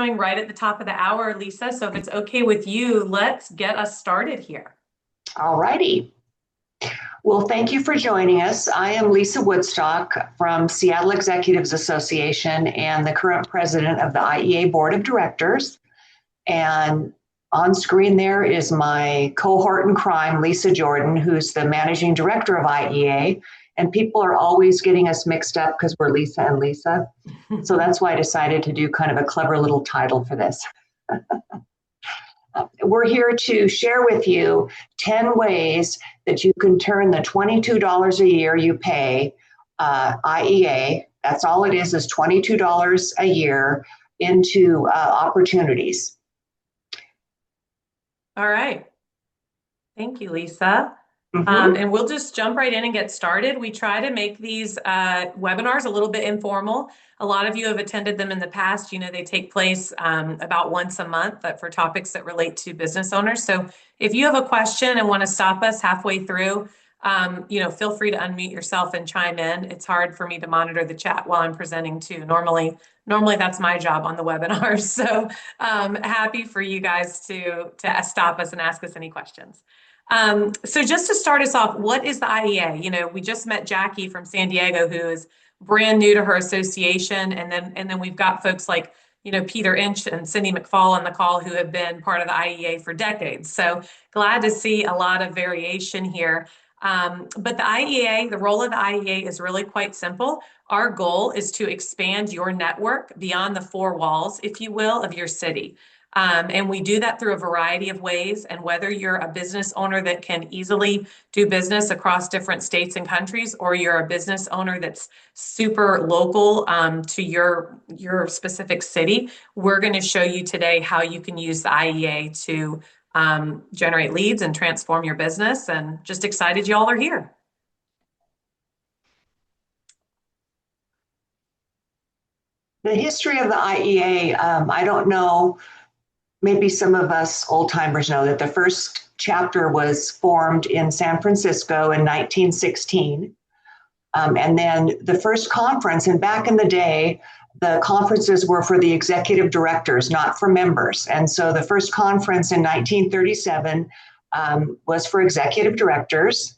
Right at the top of the hour, Lisa. So if it's okay with you, let's get us started here. All righty. Well, thank you for joining us. I am Lisa Woodstock from Seattle Executives Association and the current president of the IEA Board of Directors. And on screen there is my cohort in crime, Lisa Jordan, who's the managing director of IEA. And people are always getting us mixed up because we're Lisa and Lisa. So that's why I decided to do kind of a clever little title for this. We're here to share with you 10 ways that you can turn the $22 a year you pay IEA, that's all it is $22 a year, into opportunities. All right. Thank you, Lisa. Mm-hmm. And we'll just jump right in and get started. We try to make these webinars a little bit informal. A lot of you have attended them in the past. You know, they take place about once a month for topics that relate to business owners. So if you have a question and want to stop us halfway through, feel free to unmute yourself and chime in. It's hard for me to monitor the chat while I'm presenting too. Normally that's my job on the webinar. So happy for you guys to stop us and ask us any questions. So just to start us off, what is the IEA? You know, we just met Jackie from San Diego, who is brand new to her association. And then we've got folks like, you know, Peter Inch and Cindy McFall on the call who have been part of the IEA for decades. So glad to see a lot of variation here. But the IEA, the role of the IEA is really quite simple. Our goal is to expand your network beyond the four walls, if you will, of your city. And we do that through a variety of ways. And whether you're a business owner that can easily do business across different states and countries, or you're a business owner that's super local to your specific city, we're going to show you today how you can use the IEA to generate leads and transform your business. And just excited you all are here. The history of the IEA, I don't know, maybe some of us old timers know that the first chapter was formed in San Francisco in 1916. And then the first conference, and back in the day, the conferences were for the executive directors, not for members. And so the first conference in 1937 was for executive directors.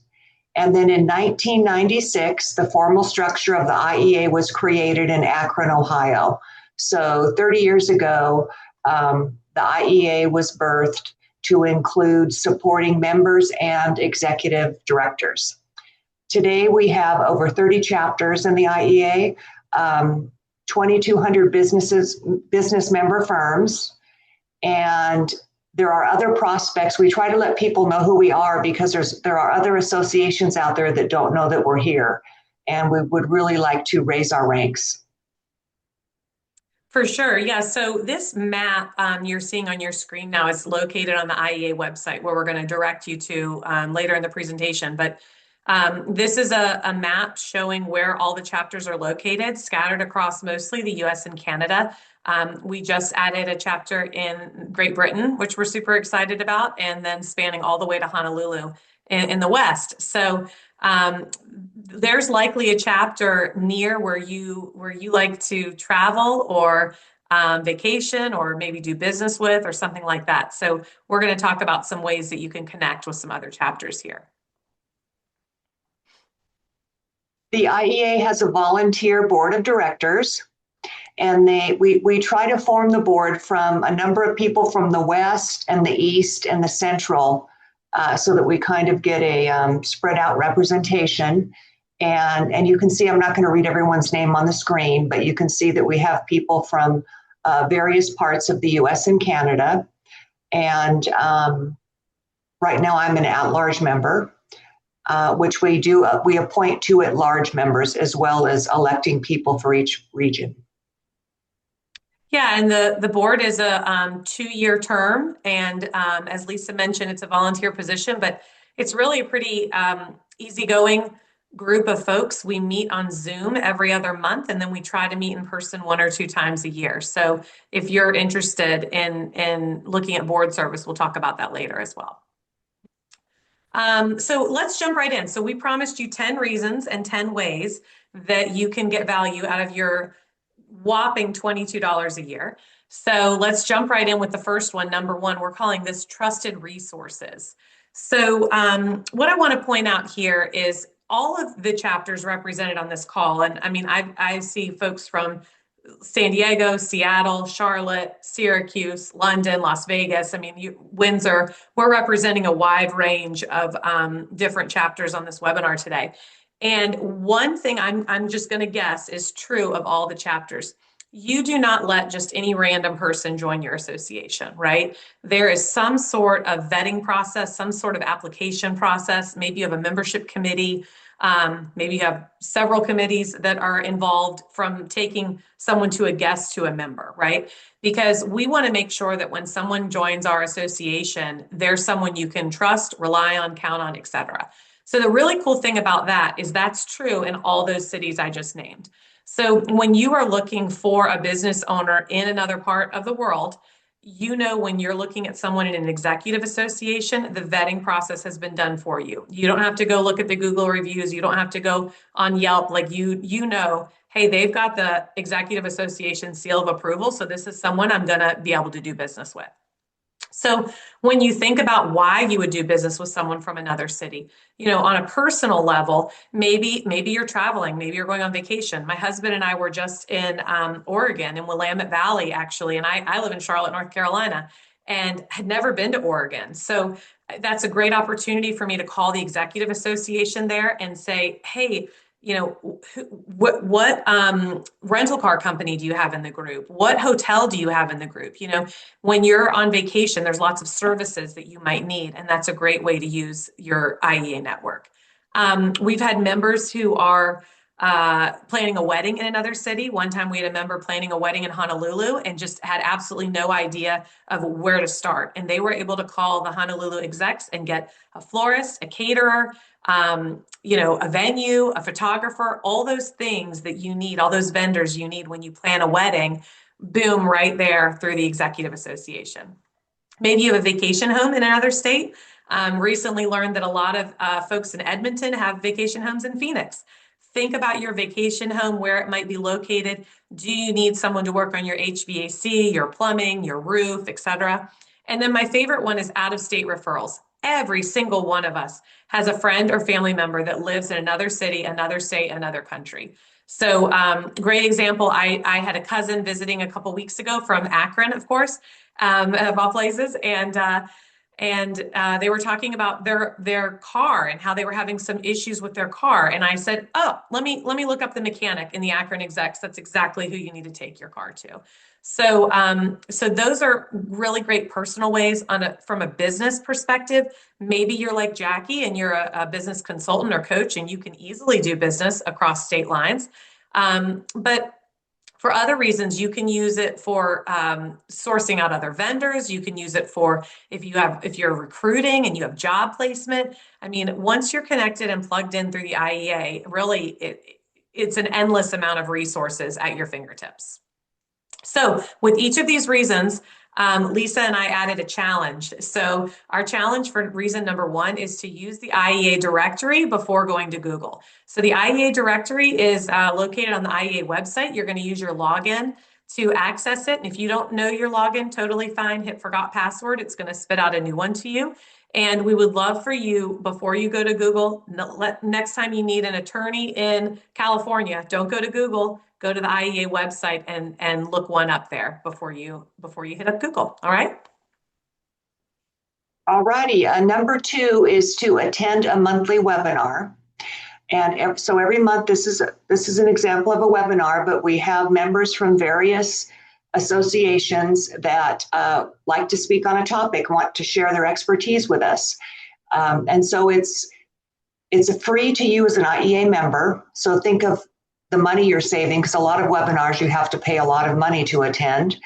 And then in 1996, the formal structure of the IEA was created in Akron, Ohio. So 30 years ago, the IEA was birthed to include supporting members and executive directors. Today, we have over 30 chapters in the IEA, 2,200 business member firms, and there are other prospects. We try to let people know who we are because there are other associations out there that don't know that we're here, and we would really like to raise our ranks. For sure. Yeah. So this map you're seeing on your screen now is located on the IEA website, where we're going to direct you to later in the presentation. But this is a map showing where all the chapters are located, scattered across mostly the US and Canada. We just added a chapter in Great Britain, which we're super excited about, and then spanning all the way to Honolulu in the West. So there's likely a chapter near where you like to travel or vacation, or maybe do business with, or something like that. So we're going to talk about some ways that you can connect with some other chapters here. The IEA has a volunteer board of directors, and we try to form the board from a number of people from the West and the East and the Central, so that we kind of get a spread out representation. And you can see, I'm not going to read everyone's name on the screen, but you can see that we have people from various parts of the US and Canada. And right now I'm an at-large member, which we appoint two at-large members, as well as electing people for each region. Yeah, and the board is a 2-year term, and as Lisa mentioned, it's a volunteer position, but it's really a pretty easygoing group of folks. We meet on Zoom every other month, and then we try to meet in person 1 or 2 times a year. So if you're interested in looking at board service, we'll talk about that later as well. So let's jump right in. So we promised you 10 reasons and 10 ways that you can get value out of your whopping $22 a year. So let's jump right in with the first one. Number one, we're calling this trusted resources. So, what I want to point out here is all of the chapters represented on this call. And I mean, I see folks from San Diego, Seattle, Charlotte, Syracuse, London, Las Vegas. I mean, Windsor. We're representing a wide range of different chapters on this webinar today. And one thing I'm just going to guess is true of all the chapters. You do not let just any random person join your association, right? There is some sort of vetting process, some sort of application process. Maybe you have a membership committee. Maybe you have several committees that are involved from taking someone to a guest to a member, right? Because we want to make sure that when someone joins our association, there's someone you can trust, rely on, count on, et cetera. So the really cool thing about that is that's true in all those cities I just named. So when you are looking for a business owner in another part of the world, you know, when you're looking at someone in an executive association, the vetting process has been done for you. You don't have to go look at the Google reviews. You don't have to go on Yelp. Like you know, hey, they've got the executive association seal of approval. So this is someone I'm going to be able to do business with. So when you think about why you would do business with someone from another city, you know, on a personal level, maybe you're traveling, maybe you're going on vacation. My husband and I were just in Oregon, in Willamette Valley, actually, and I live in Charlotte, North Carolina, and had never been to Oregon. So that's a great opportunity for me to call the executive association there and say, hey, you know, what rental car company do you have in the group? What hotel do you have in the group? You know, when you're on vacation, there's lots of services that you might need, and that's a great way to use your IEA network. We've had members who are planning a wedding in another city. One time we had a member planning a wedding in Honolulu and just had absolutely no idea of where to start. And they were able to call the Honolulu execs and get a florist, a caterer, you know, a venue, a photographer, all those things that you need, all those vendors you need when you plan a wedding, boom, right there through the executive association. Maybe you have a vacation home in another state. Recently learned that a lot of folks in Edmonton have vacation homes in Phoenix. Think about your vacation home, where it might be located. Do you need someone to work on your HVAC, your plumbing, your roof, etc.? And then my favorite one is out-of-state referrals. Every single one of us has a friend or family member that lives in another city, another state, another country. So great example. I had a cousin visiting a couple weeks ago from Akron, of course, of all places, and they were talking about their car and how they were having some issues with their car. And I said, "Oh, let me look up the mechanic in the Akron execs. That's exactly who you need to take your car to." So those are really great personal ways from a business perspective. Maybe you're like Jackie and you're a business consultant or coach, and you can easily do business across state lines. But for other reasons, you can use it for sourcing out other vendors. You can use it for if you're recruiting and you have job placement. I mean, once you're connected and plugged in through the IEA, really it's an endless amount of resources at your fingertips. So with each of these reasons, Lisa and I added a challenge. So our challenge for reason number one is to use the IEA directory before going to Google. So the IEA directory is located on the IEA website. You're going to use your login to access it. And if you don't know your login, totally fine. Hit forgot password. It's going to spit out a new one to you. And we would love for you, before you go to Google, next time you need an attorney in California, don't go to Google. Go to the IEA website and look one up there before you hit up Google. All right. All righty. Number two is to attend a monthly webinar. And so every month, this is an example of a webinar, but we have members from various associations that like to speak on a topic, want to share their expertise with us. And so it's free to you as an IEA member. So think of the money you're saving, because a lot of webinars you have to pay a lot of money to attend.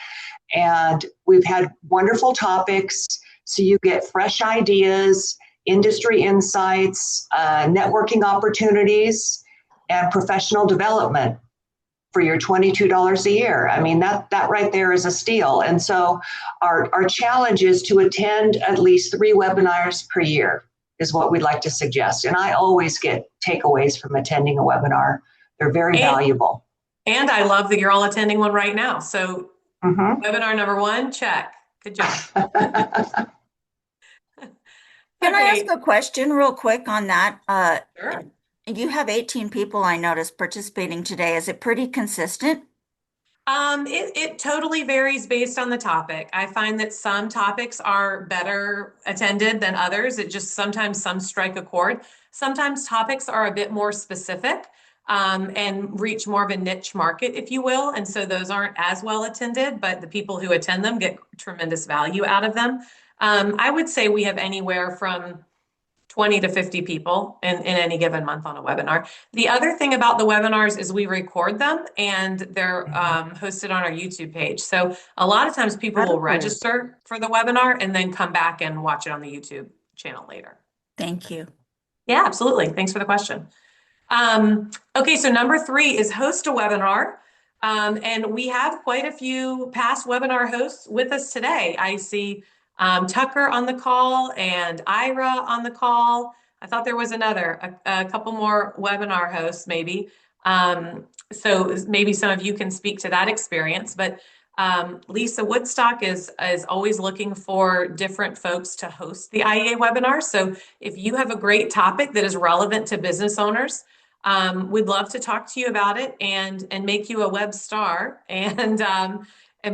And we've had wonderful topics. So you get fresh ideas, industry insights, networking opportunities, and professional development for your $22 a year. I mean, that right there is a steal. And so our challenge is to attend at least 3 webinars per year is what we'd like to suggest. And I always get takeaways from attending a webinar. They're very valuable. And I love that you're all attending one right now. So Mhm. Webinar number one, check. Good job. Can I ask Okay, a question real quick on that? sure. You have 18 people I noticed participating today. Is it pretty consistent? It totally varies based on the topic. I find that some topics are better attended than others. It just sometimes some strike a chord. Sometimes topics are a bit more specific, and reach more of a niche market, if you will. And so those aren't as well attended, but the people who attend them get tremendous value out of them. I would say we have anywhere from 20 to 50 people in any given month on a webinar. The other thing about the webinars is we record them and they're hosted on our YouTube page. So a lot of times people will Oh, register for the webinar and then come back and watch it on the YouTube channel later. thank you. Yeah, absolutely. Thanks for the question. Okay, so number three is host a webinar. And we have quite a few past webinar hosts with us today. I see Tucker on the call and Ira on the call. I thought there was a couple more webinar hosts maybe. So maybe some of you can speak to that experience. But Lisa Woodstock is always looking for different folks to host the IEA webinar. So if you have a great topic that is relevant to business owners, we'd love to talk to you about it and make you a web star and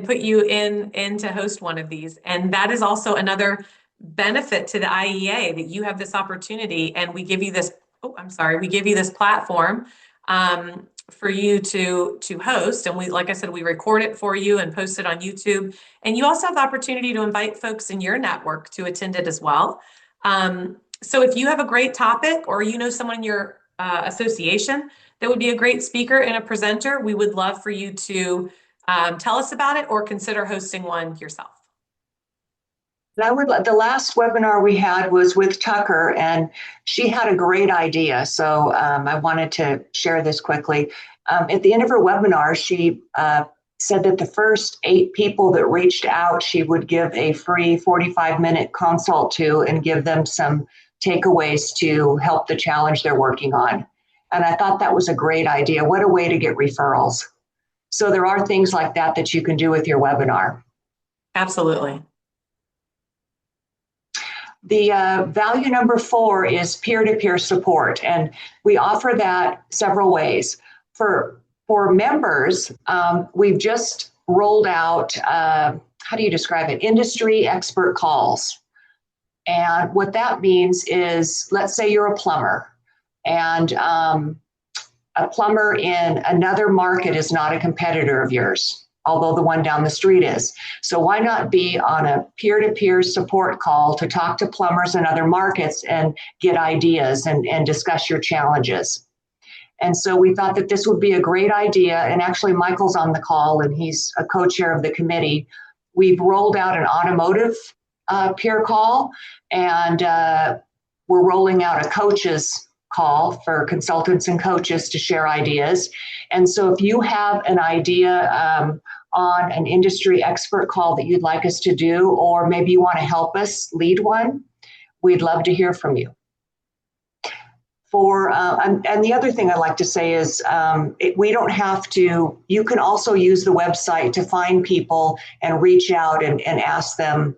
put you in to host one of these. And that is also another benefit to the IEA that you have this opportunity and we give you this, oh, I'm sorry, we give you this platform for you to host. And we, like I said, we record it for you and post it on YouTube. And you also have the opportunity to invite folks in your network to attend it as well. So if you have a great topic or you know someone in your association that would be a great speaker and a presenter, we would love for you to tell us about it or consider hosting one yourself. The last webinar we had was with Tucker, and she had a great idea. So I wanted to share this quickly. At the end of her webinar, she said that the first 8 people that reached out, she would give a free 45-minute consult to and give them some takeaways to help the challenge they're working on. And I thought that was a great idea. What a way to get referrals. So there are things like that that you can do with your webinar. Absolutely. The value number 4 is peer-to-peer support, and we offer that several ways. For members, we've just rolled out, how do you describe it? Industry expert calls. And what that means is, let's say you're a plumber, and a plumber in another market is not a competitor of yours, although the one down the street is. So why not be on a peer-to-peer support call to talk to plumbers in other markets and get ideas and discuss your challenges? And so we thought that this would be a great idea. And actually, Michael's on the call and he's a co-chair of the committee. We've rolled out an automotive peer call, and we're rolling out a coaches call for consultants and coaches to share ideas. And so if you have an idea on an industry expert call that you'd like us to do, or maybe you want to help us lead one, we'd love to hear from you. And the other thing I'd like to say is we don't have to, you can also use the website to find people and reach out and ask them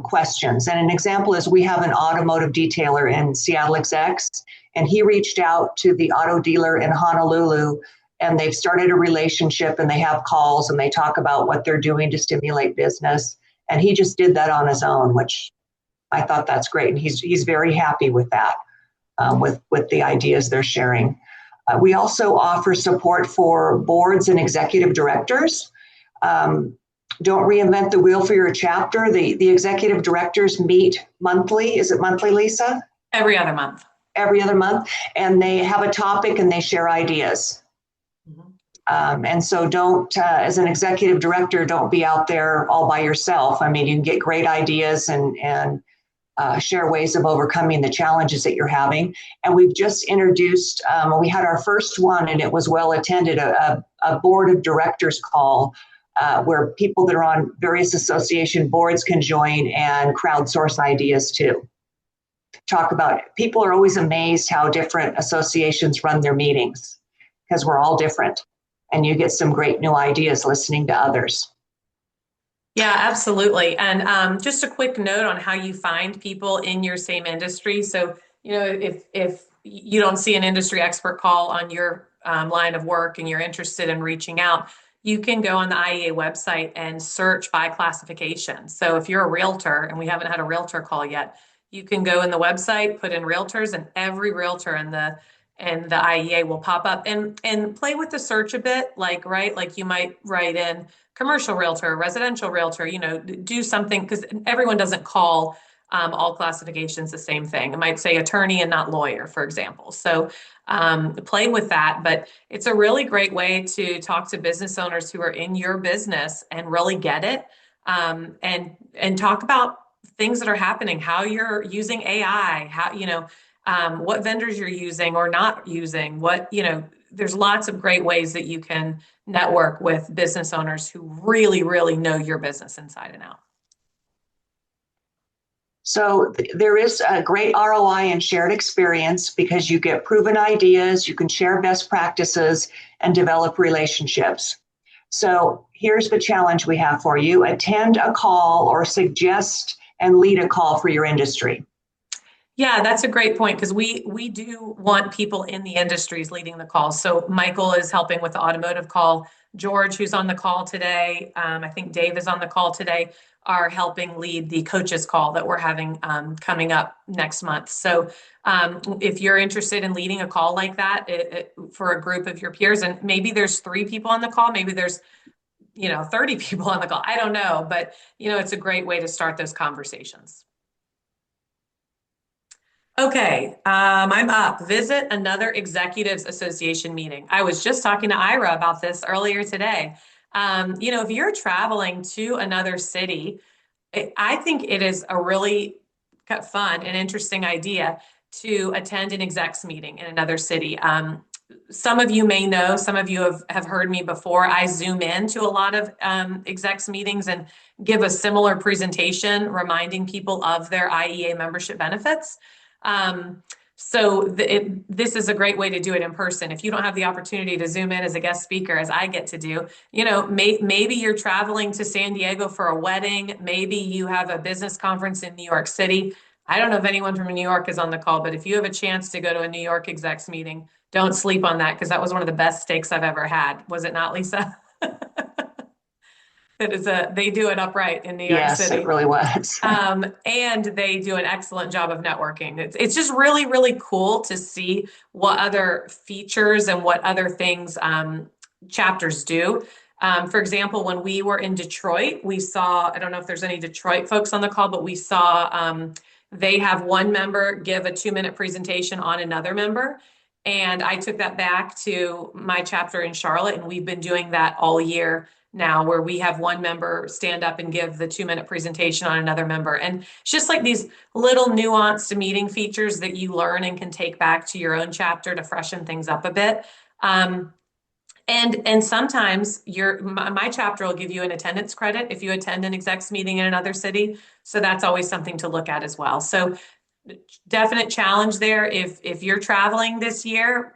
questions. And an example is we have an automotive detailer in Seattle Execs, and he reached out to the auto dealer in Honolulu, and they've started a relationship and they have calls and they talk about what they're doing to stimulate business. And he just did that on his own, which I thought that's great. And he's very happy with that, with the ideas they're sharing. We also offer support for boards and executive directors. Don't reinvent the wheel for your chapter. The executive directors meet monthly. Is it monthly, Lisa? Every other month. Every other month. And they have a topic and they share ideas. Mm-hmm. And so don't, as an executive director, don't be out there all by yourself. I mean, you can get great ideas and share ways of overcoming the challenges that you're having. And we've just introduced, we had our first one and it was well attended, a board of directors call where people that are on various association boards can join and crowdsource ideas too. Talk about it. People are always amazed how different associations run their meetings because we're all different and you get some great new ideas listening to others. Yeah, absolutely. And just a quick note on how you find people in your same industry. So, if you don't see an industry expert call on your line of work and you're interested in reaching out, you can go on the IEA website and search by classification. So, if you're a realtor and we haven't had a realtor call yet, you can go in the website, put in realtors, and every realtor in the IEA will pop up and play with the search a bit, like right, like you might write in commercial realtor, residential realtor, do something because everyone doesn't call all classifications the same thing. It might say attorney and not lawyer, for example. So play with that, but it's a really great way to talk to business owners who are in your business and really get it, and talk about things that are happening, how you're using AI, how what vendors you're using or not using, there's lots of great ways that you can network with business owners who really, really know your business inside and out. So there is a great ROI and shared experience because you get proven ideas, you can share best practices, and develop relationships. So here's the challenge we have for you. Attend a call or suggest and lead a call for your industry. Yeah, that's a great point because we do want people in the industries leading the calls. So Michael is helping with the automotive call. George, who's on the call today, I think Dave is on the call today, are helping lead the coaches call that we're having coming up next month. So if you're interested in leading a call like that for a group of your peers, and maybe there's 3 people on the call, maybe there's 30 people on the call. I don't know, but it's a great way to start those conversations. Okay, I'm up. Visit another executives association meeting. I was just talking to Ira about this earlier today. If you're traveling to another city, I think it is a really fun and interesting idea to attend an execs meeting in another city. Some of you may know, some of you have heard me before. I zoom in to a lot of execs meetings and give a similar presentation reminding people of their IEA membership benefits. This is a great way to do it in person. If you don't have the opportunity to zoom in as a guest speaker, as I get to do, maybe you're traveling to San Diego for a wedding. Maybe you have a business conference in New York City. I don't know if anyone from New York is on the call, but if you have a chance to go to a New York execs meeting, don't sleep on that because that was one of the best steaks I've ever had. Was it not, Lisa? They do it upright in New York Yes, City. it really was. And they do an excellent job of networking. It's just really, really cool to see what other features and what other things chapters do. For example, when we were in Detroit, we saw, I don't know if there's any Detroit folks on the call, but we saw they have one member give a 2-minute presentation on another member. And I took that back to my chapter in Charlotte, and we've been doing that all year now, where we have one member stand up and give the 2-minute presentation on another member. And it's just like these little nuanced meeting features that you learn and can take back to your own chapter to freshen things up a bit. And sometimes my chapter will give you an attendance credit if you attend an execs meeting in another city. So that's always something to look at as well. So definite challenge there. If you're traveling this year,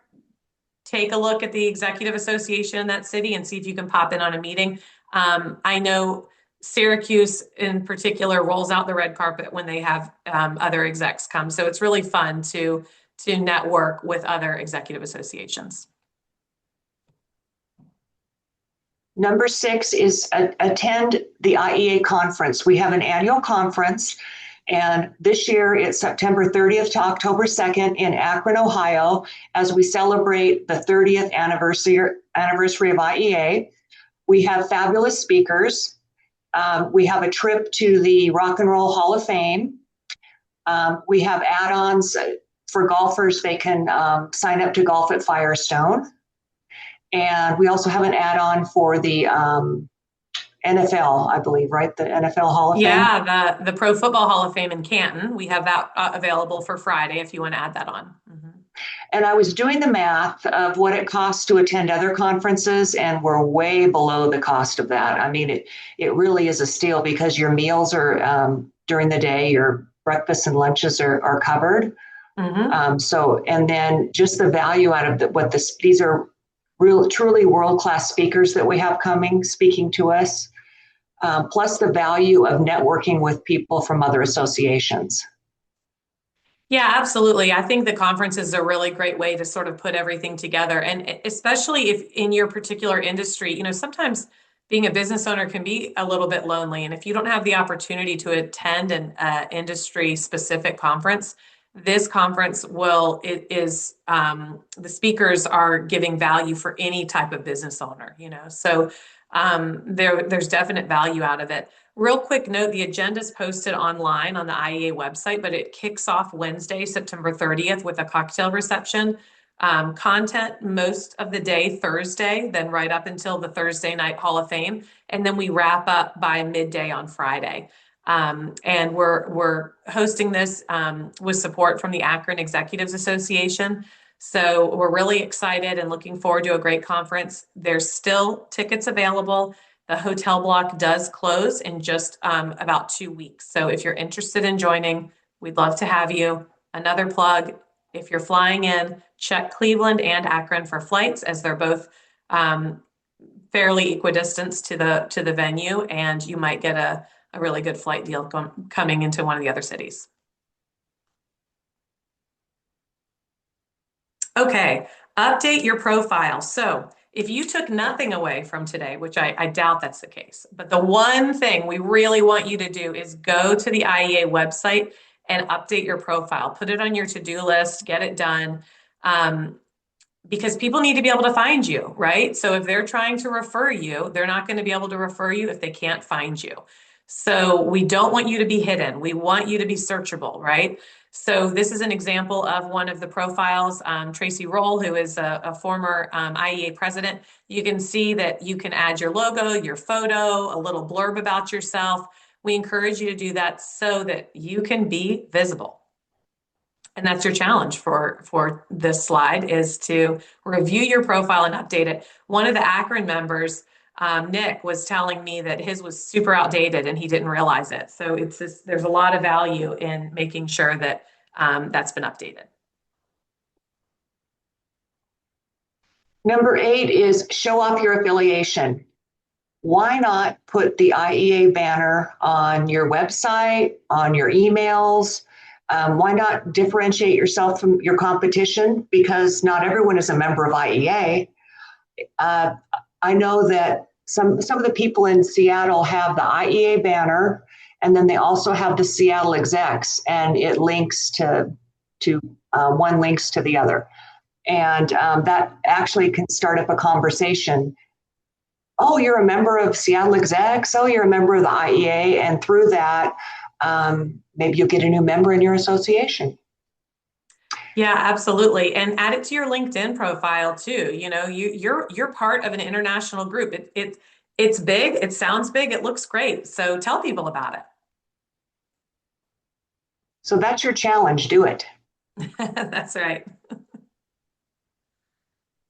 take a look at the executive association in that city and see if you can pop in on a meeting. I know Syracuse in particular rolls out the red carpet when they have other execs come. So it's really fun to network with other executive associations. Number 6 is attend the IEA conference. We have an annual conference, and this year it's September 30th to October 2nd in Akron, Ohio, as we celebrate the 30th anniversary of IEA. We have fabulous speakers. We have a trip to the Rock and Roll Hall of Fame. We have add-ons for golfers. They can sign up to golf at Firestone. And we also have an add-on for the NFL, I believe, right? The NFL Hall of Fame. Yeah, the Pro Football Hall of Fame in Canton. We have that available for Friday if you want to add that on. Mm-hmm. And I was doing the math of what it costs to attend other conferences, and we're way below the cost of that. I memean, it really is a steal because your meals are during the day, your breakfasts and lunches are covered. Mm-hmm. And then just the value out of these are truly world-class speakers that we have speaking to us. plus the value of networking with people from other associations. Yeah, absolutely. I think the conference is a really great way to sort of put everything together. And especially if in your particular industry, sometimes being a business owner can be a little bit lonely. And if you don't have the opportunity to attend an industry specific conference, this conference the speakers are giving value for any type of business owner. So there's definite value out of it. Real quick note, the agenda is posted online on the IEA website, but it kicks off Wednesday, September 30th with a cocktail reception. Content most of the day Thursday, then right up until the Thursday night Hall of Fame. And then we wrap up by midday on Friday. And we're hosting this with support from the Akron Executives Association. So we're really excited and looking forward to a great conference. There's still tickets available. The hotel block does close in just about 2 weeks. So if you're interested in joining, we'd love to have you. Another plug, if you're flying in, check Cleveland and Akron for flights, as they're both fairly equidistant to the venue, and you might get a really good flight deal coming into one of the other cities. Okay, update your profile. So if you took nothing away from today, which I doubt that's the case, but the one thing we really want you to do is go to the IEA website and update your profile. Put it on your to-do list, get it done, because people need to be able to find you, right? So if they're trying to refer you, they're not going to be able to refer you if they can't find you. So we don't want you to be hidden. We want you to be searchable, right? So this is an example of one of the profiles, Tracy Roll, who is a former IEA president. You can see that you can add your logo, your photo, a little blurb about yourself. We encourage you to do that so that you can be visible. And that's your challenge for this slide, is to review your profile and update it. One of the Akron members, Nick, was telling me that his was super outdated and he didn't realize it. So there's a lot of value in making sure that that's been updated. Number 8 is show off your affiliation. Why not put the IEA banner on your website, on your emails? Why not differentiate yourself from your competition? Because not everyone is a member of IEA. I know that some of the people in Seattle have the IEA banner, and then they also have the Seattle execs, and it links to one links to the other. And that actually can start up a conversation. Oh, you're a member of Seattle execs. Oh, you're a member of the IEA. And through that, maybe you'll get a new member in your association. Yeah, absolutely. And add it to your LinkedIn profile too. You're part of an international group. It's big, it sounds big, it looks great. So tell people about it. So that's your challenge. Do it. That's right.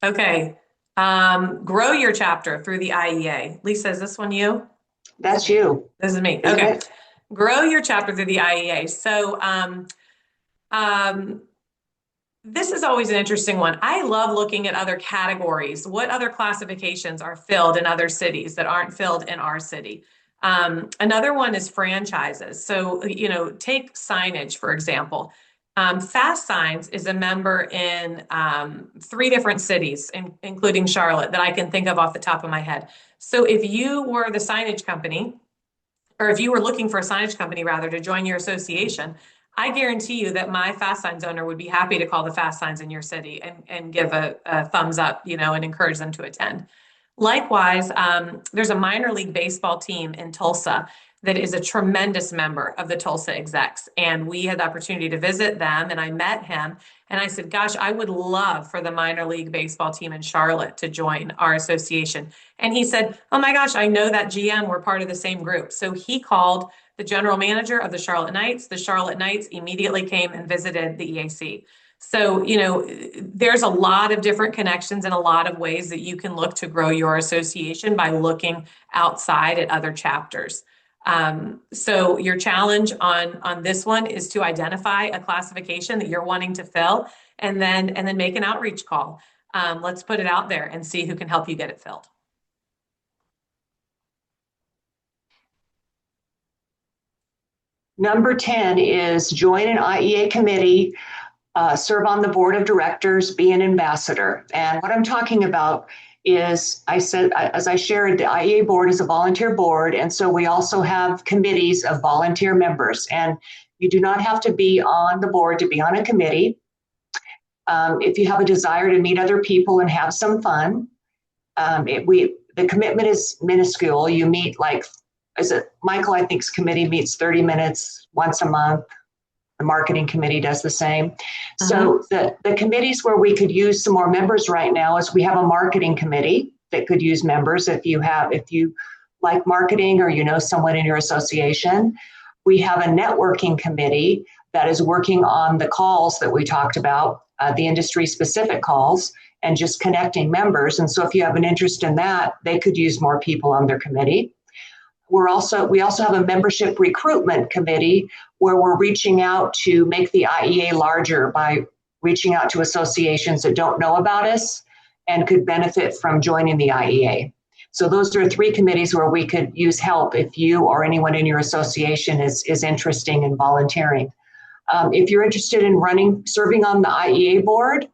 Okay. Grow your chapter through the IEA. Lisa, is this one you? That's you. This is me. Isn't Okay. it? Grow your chapter through the IEA. So this is always an interesting one. I love looking at other categories. What other classifications are filled in other cities that aren't filled in our city? Another one is franchises. So, take signage, for example. Fast Signs is a member in 3 different cities, including Charlotte, that I can think of off the top of my head. So if you were the signage company, or if you were looking for a signage company, rather, to join your association, I guarantee you that my Fast Signs owner would be happy to call the Fast Signs in your city and give a thumbs up, and encourage them to attend. Likewise, there's a minor league baseball team in Tulsa that is a tremendous member of the Tulsa execs. And we had the opportunity to visit them, and I met him. And I said, gosh, I would love for the minor league baseball team in Charlotte to join our association. And he said, oh my gosh, I know that GM. We're part of the same group. So he called the general manager of the Charlotte Knights. The Charlotte Knights immediately came and visited the EAC. So, there's a lot of different connections and a lot of ways that you can look to grow your association by looking outside at other chapters. So your challenge on this one is to identify a classification that you're wanting to fill, and then make an outreach call. Let's put it out there and see who can help you get it filled. Number 10 is join an IEA committee, serve on the board of directors, be an ambassador. And what I'm talking about is, I said, as I shared, the IEA board is a volunteer board. And so we also have committees of volunteer members. And you do not have to be on the board to be on a committee. If you have a desire to meet other people and have some fun, the commitment is minuscule. You meet Michael, I think's committee meets 30 minutes once a month. The marketing committee does the same. So the committees where we could use some more members right now is we have a marketing committee that could use members if you like marketing or you know someone in your association. We have a networking committee that is working on the calls that we talked about, the industry specific calls, and just connecting members. And so if you have an interest in that, they could use more people on their committee. We also have a membership recruitment committee where we're reaching out to make the IEA larger by reaching out to associations that don't know about us and could benefit from joining the IEA. So those are 3 committees where we could use help if you or anyone in your association is interested in volunteering. If you're interested in serving on the IEA board,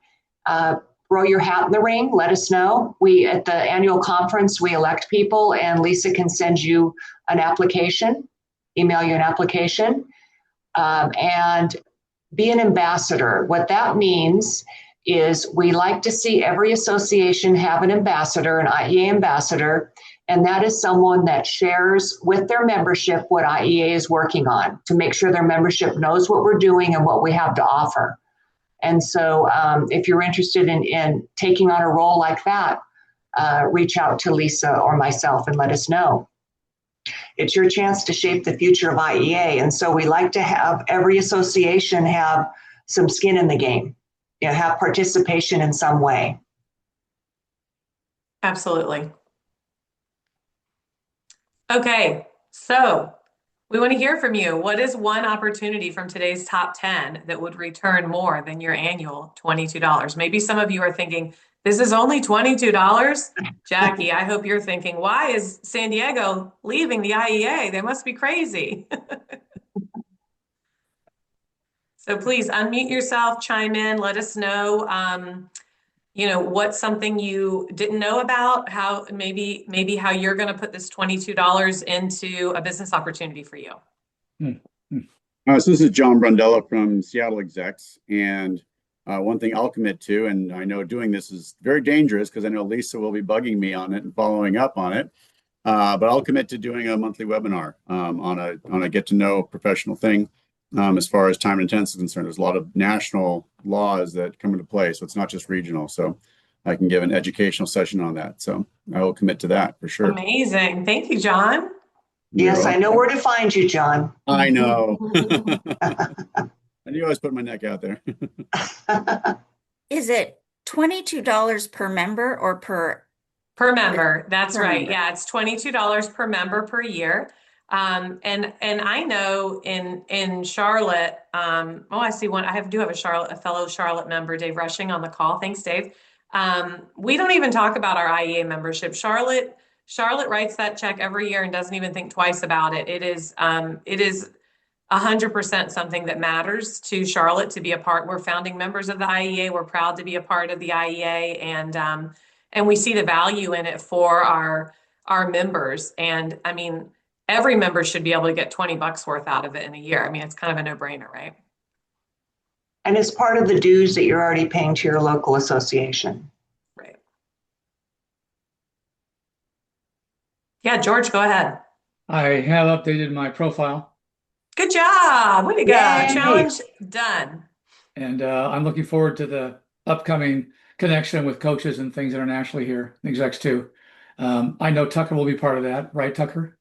throw your hat in the ring, let us know. At the annual conference, we elect people and Lisa can send you an application, email you an application, and be an ambassador. What that means is we like to see every association have an ambassador, an IEA ambassador, and that is someone that shares with their membership what IEA is working on to make sure their membership knows what we're doing and what we have to offer. And so if you're interested in taking on a role like that, reach out to Lisa or myself and let us know. It's your chance to shape the future of IEA. And so we like to have every association have some skin in the game, have participation in some way. Absolutely. Okay, so we want to hear from you. What is one opportunity from today's top 10 that would return more than your annual $22? Maybe some of you are thinking, this is only $22? Jackie, I hope you're thinking, why is San Diego leaving the IEA? They must be crazy. So please unmute yourself, chime in, let us know, what's something you didn't know about, how maybe how you're going to put this $22 into a business opportunity for you. So this is John Brundella from Seattle Execs, and one thing I'll commit to, and I know doing this is very dangerous because I know Lisa will be bugging me on it and following up on it, but I'll commit to doing a monthly webinar on a get to know professional thing. As far as time and attendance is concerned, there's a lot of national laws that come into play, so it's not just regional. So I can give an educational session on that. So I will commit to that for sure. Amazing. Thank you, John. Yes, I know where to find you, John. I know. I knew I was putting my neck out there. Is it $22 per member or per member? That's per right. member? Yeah, it's $22 per member per year. And I know in Charlotte, I see one. I do have a fellow Charlotte member, Dave Rushing, on the call. Thanks, Dave. We don't even talk about our IEA membership. Charlotte writes that check every year and doesn't even think twice about it. It is 100% something that matters to Charlotte to be a part. We're founding members of the IEA. We're proud to be a part of the IEA, and we see the value in it for our members. And I mean, every member should be able to get $20 worth out of it in a year. I mean, it's kind of a no-brainer, right? And it's part of the dues that you're already paying to your local association. Right. Yeah, George, go ahead. I have updated my profile. Good job. Way to go. Yay. Challenge done. And I'm looking forward to the upcoming connection with coaches and things internationally here, execs too. I know Tucker will be part of that, right, Tucker?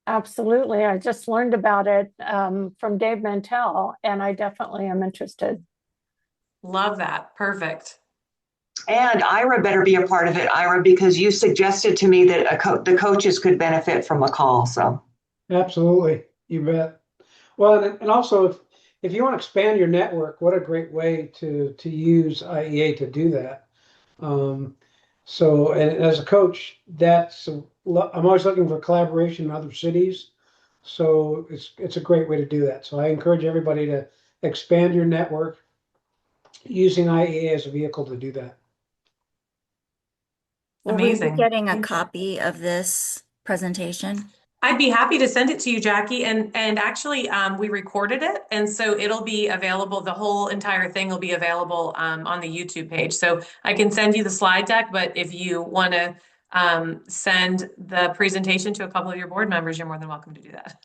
Absolutely. I just learned about it from Dave Mantell, and I definitely am interested. Love that. Perfect. And Ira better be a part of it, Ira, because you suggested to me that the coaches could benefit from a call. So absolutely, you bet. Well, and also if you want to expand your network, what a great way to use IEA to do that. So, and as a coach, I'm always looking for collaboration in other cities. So it's a great way to do that. So I encourage everybody to expand your network using IEA as a vehicle to do that. Will we be Amazing. getting a Thank you. copy of this presentation? I'd be happy to send it to you, Jackie. And actually, we recorded it, and so it'll be available. The whole entire thing will be available on the YouTube page. So I can send you the slide deck, but if you want to send the presentation to a couple of your board members, you're more than welcome to do that.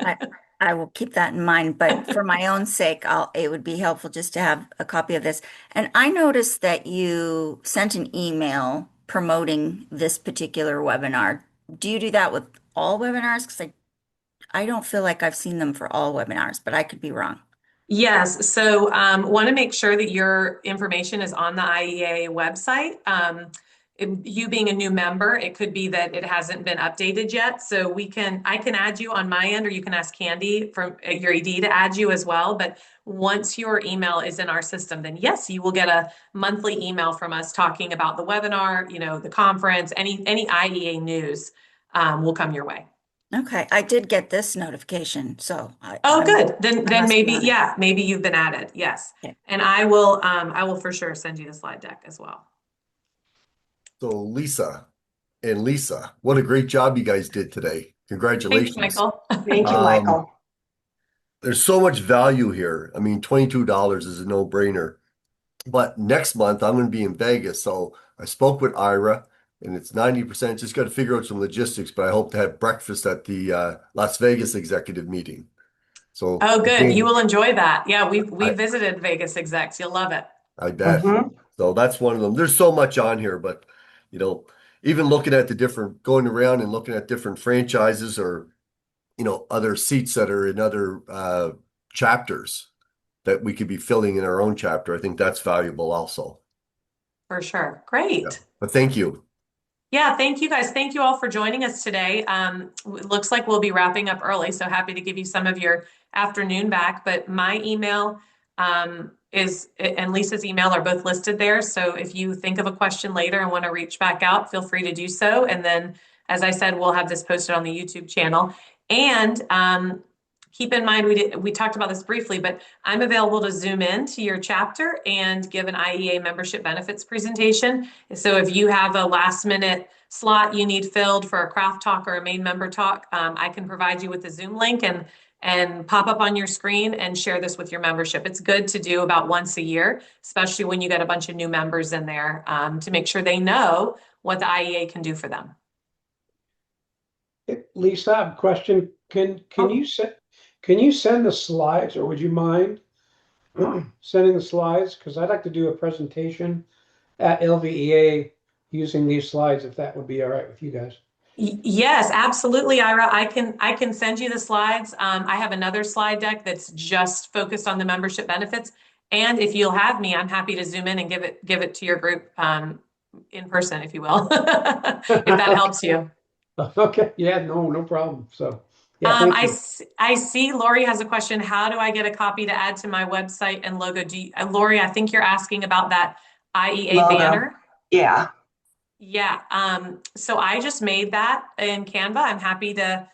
I, I will keep that in mind, but for my own sake, it would be helpful just to have a copy of this. And I noticed that you sent an email promoting this particular webinar. Do you do that with all webinars? Because I don't feel like I've seen them for all webinars, but I could be wrong. Yes, so want to make sure that your information is on the IEA website. You being a new member, it could be that it hasn't been updated yet. So I can add you on my end, or you can ask Candy from your ED to add you as well. But once your email is in our system, then yes, you will get a monthly email from us talking about the webinar, the conference, any IEA news will come your way. Okay, I did get this notification, so Oh, good. Then I must be maybe, on it. yeah, maybe you've been added. Yes. Okay. And I will for sure send you the slide deck as well. So Lisa and Lisa, what a great job you guys did today. Thanks, Congratulations. Michael. Thank you, Michael. There's so much value here. I mean, $22 is a no-brainer. But next month I'm going to be in Vegas. So I spoke with Ira and it's 90%. Just got to figure out some logistics, but I hope to have breakfast at the Las Vegas executive meeting. So Oh, good. again, You will enjoy that. Yeah, we I- visited Vegas execs. You'll love it. I bet. Mhm. So that's one of them. There's so much on here, but even looking at going around and looking at different franchises or, other seats that are in other chapters that we could be filling in our own chapter. I think that's valuable also. For sure. Great. Yeah. But thank you. Yeah, thank you guys. Thank you all for joining us today. It looks like we'll be wrapping up early, so happy to give you some of your afternoon back. But my email and Lisa's email are both listed there. So if you think of a question later and want to reach back out, feel free to do so. And then, as I said, we'll have this posted on the YouTube channel. And keep in mind, we talked about this briefly, but I'm available to zoom in to your chapter and give an IEA membership benefits presentation. So if you have a last minute slot you need filled for a craft talk or a main member talk, I can provide you with the Zoom link and pop up on your screen and share this with your membership. It's good to do about once a year, especially when you get a bunch of new members in there, to make sure they know what the IEA can do for them. Lisa, I have a question. Can you send the slides, or would you mind sending the slides? Because I'd like to do a presentation at LVEA using these slides, if that would be all right with you guys. Yes, absolutely, Ira. I can send you the slides. I have another slide deck that's just focused on the membership benefits. And if you'll have me, I'm happy to zoom in and give it to your group in person, if you will, if that helps you. Okay. Yeah. No problem. So. Yeah, thank you. I see Lori has a question. How do I get a copy to add to my website and logo? Lori, I think you're asking about that IEA Logo. banner. Yeah. Yeah. So I just made that in Canva. I'm happy to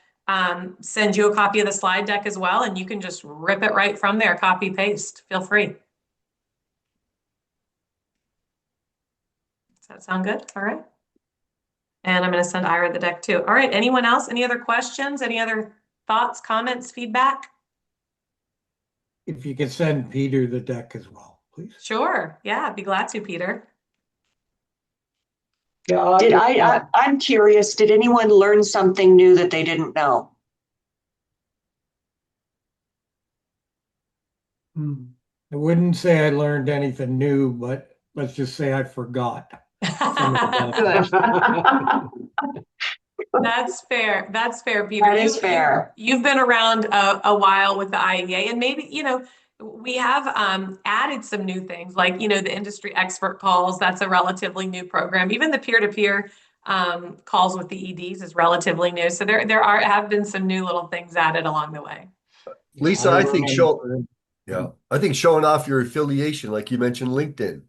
send you a copy of the slide deck as well, and you can just rip it right from there, copy paste. Feel free. Does that sound good? All right. And I'm going to send Ira the deck too. All right. Anyone else? Any other questions? Any other thoughts, comments, feedback? If you could send Peter the deck as well, please. Sure. Yeah, I'd be glad to, Peter. Yeah, I'm curious, did anyone learn something new that they didn't know? I wouldn't say I learned anything new, but let's just say I forgot. Good. That's fair. That's fair, Peter. That is fair. You've been around a while with the IEA, and maybe, we have added some new things like, the industry expert calls. That's a relatively new program. Even the peer-to-peer calls with the EDs is relatively new. So there have been some new little things added along the way. Lisa, I think showing off your affiliation, like you mentioned, LinkedIn.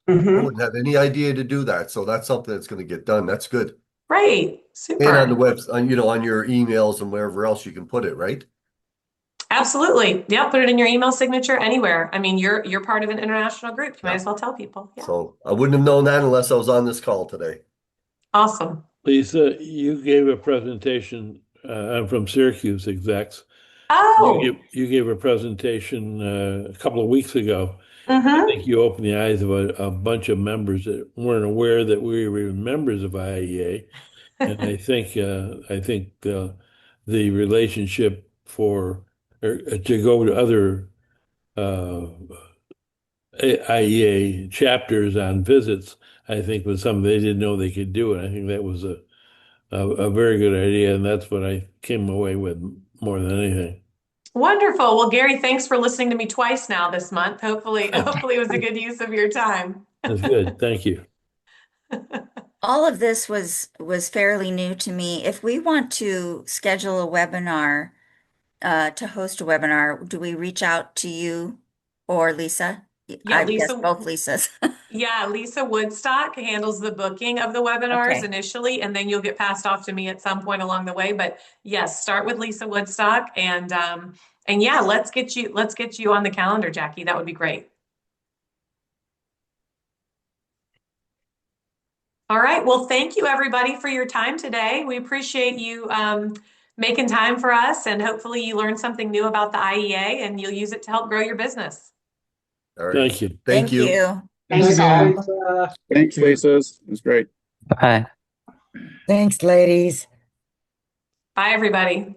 I Mhm. wouldn't have any idea to do that. So that's something that's going to get done. That's good. Right. And on the Super. web, on your emails and wherever else you can put it, right? Absolutely. Yeah, put it in your email signature anywhere. I mean, you're part of an international group. You might Yeah. as well tell people. Yeah. So I wouldn't have known that unless I was on this call today. Awesome. Lisa, you gave a presentation. I'm from Syracuse execs. Oh. You gave a presentation a couple of weeks ago. I Mm-hmm. think you opened the eyes of a bunch of members that weren't aware that we were even members of IEA. And I think the relationship for to go to other uh, IEA chapters on visits, I think was something they didn't know they could do. And I think that was a very good idea. And that's what I came away with more than anything. Wonderful. Well, Gary, thanks for listening to me twice now this month. Hopefully it was a good use of your time. That's good. Thank you. All of this was fairly new to me. If we want to schedule a webinar, to host a webinar, do we reach out to you or Lisa? Yeah, I guess both Lisas. Lisa Woodstock handles the booking of the webinars Okay. initially, and then you'll get passed off to me at some point along the way. But yes, start with Lisa Woodstock and yeah, let's get you on the calendar, Jackie. That would be great. All right. Well, thank you everybody for your time today. We appreciate you making time for us, and hopefully you learned something new about the IEA and you'll use it to help grow your business. All right. Thank you. Thank you. you. Thanks again. all. Thanks, Lisa. It was great. Bye. Thanks, ladies. Bye, everybody.